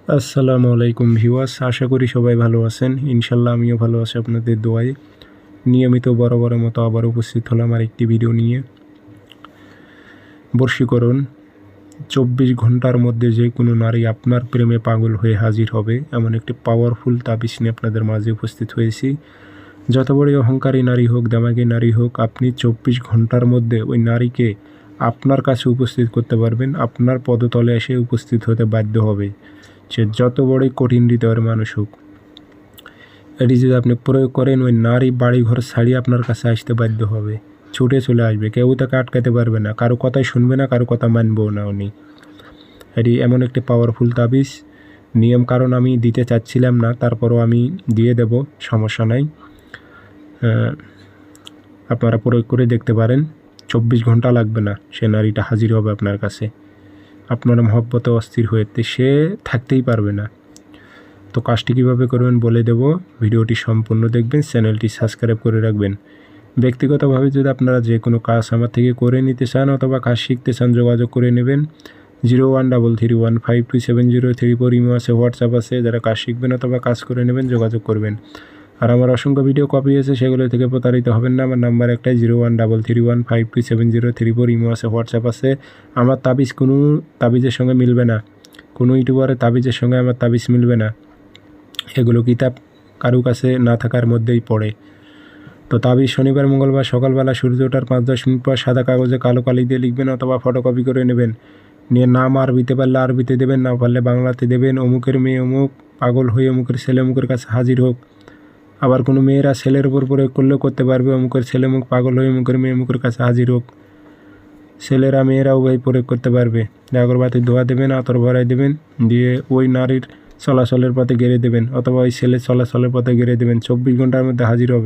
আসসালামু আলাইকুম ভিউয়ার্স, আশা করি সবাই ভালো আছেন। ইনশাল্লাহ আমিও ভালো আছি আপনাদের দোয়ায়। নিয়মিত বরাবরের মতো আবার উপস্থিত হলাম আরেকটি ভিডিও নিয়ে। বশীকরণ 24 ঘন্টার মধ্যে যে কোনো নারী আপনার প্রেমে পাগল হয়ে হাজির হবে এমন একটি পাওয়ারফুল তাবিজ নিয়ে আপনাদের মাঝে উপস্থিত হয়েছি। যত বড় অহংকারী নারী হোক, দামাগী নারী হোক, আপনি 24 ঘন্টার মধ্যে ওই নারীকে আপনার কাছে উপস্থিত করতে পারবেন। আপনার পদতলে এসে উপস্থিত হতে বাধ্য হবে, সে যত বড়ই কঠিন হৃদয়ের মানুষ হোক। এটি যদি আপনি প্রয়োগ করেন, ওই নারী বাড়িঘর ছাড়িয়ে আপনার কাছে আসতে বাধ্য হবে, ছুটে চলে আসবে। কেউ তাকে আটকাতে পারবে না, কারো কথাই শুনবে না, কারো কথা মানবেও না উনি। এটি এমন একটি পাওয়ারফুল তাবিজ। নিয়ম কারণ আমি দিতে চাচ্ছিলাম না, তারপরও আমি দিয়ে দেব, সমস্যা নাই। আপনারা প্রয়োগ করে দেখতে পারেন। 24 ঘন্টা লাগবে না, সে নারীটা হাজির হবে আপনার কাছে। আপনার মহব্বতে অস্থির হয়েতে সে থাকতেই পারবে না। তো কাজটি কীভাবে করবেন বলে দেব, ভিডিওটি সম্পূর্ণ দেখবেন, চ্যানেলটি সাবস্ক্রাইব করে রাখবেন। ব্যক্তিগতভাবে যদি আপনারা যে কোনো কাজ আমার থেকে করে নিতে চান অথবা কাজ শিখতে চান, যোগাযোগ করে নেবেন। 0133152703 ইমো আছে, হোয়াটসঅ্যাপ আছে। যারা কাজ শিখবেন অথবা কাজ করে নেবেন যোগাযোগ করবেন। আর আমার অসংখ্য ভিডিও কপি আছে, সেগুলো থেকে প্রতারিত হবেন না। আমার নাম্বার একটাই 0133152703 ইমো আছে, হোয়াটসঅ্যাপ আছে। আমার তাবিজ কোনো তাবিজের সঙ্গে মিলবে না, কোনো ইউটিউবারের তাবিজের সঙ্গে আমার তাবিজ মিলবে না। এগুলো কিতাব কারো কাছে না থাকার মধ্যেই পড়ে। তো তাবিজ শনিবার মঙ্গলবার সকালবেলা সূর্য ওঠার 5-10 মিনিট পর সাদা কাগজে কালো কালি দিয়ে লিখবেন অথবা ফটোকপি করে নেবেন। নিয়ে নাম আরবিতে পারলে আরবিতে দেবেন, না পারলে বাংলাতে দেবেন। অমুকের মেয়ে অমুক পাগল হয়ে অমুকের ছেলে অমুকের কাছে হাজির হোক। আবার কোনো মেয়েরা ছেলের উপর প্রয়োগ করলেও করতে পারবে। অমুকের ছেলে মুখ পাগল হয়ে অমুকের মেয়ে অমুকের কাছে হাজির হোক। ছেলেরা মেয়েরাও উভয় প্রয়োগ করতে পারবে। আগরবাতির ধোয়া দেবেন, আতর ভরাই দেবেন, দিয়ে ওই নারীর চলাচলের পথে গেড়ে দেবেন অথবা ওই ছেলের চলাচলের পথে গেড়ে দেবেন। 24 ঘন্টার মধ্যে হাজির হবে।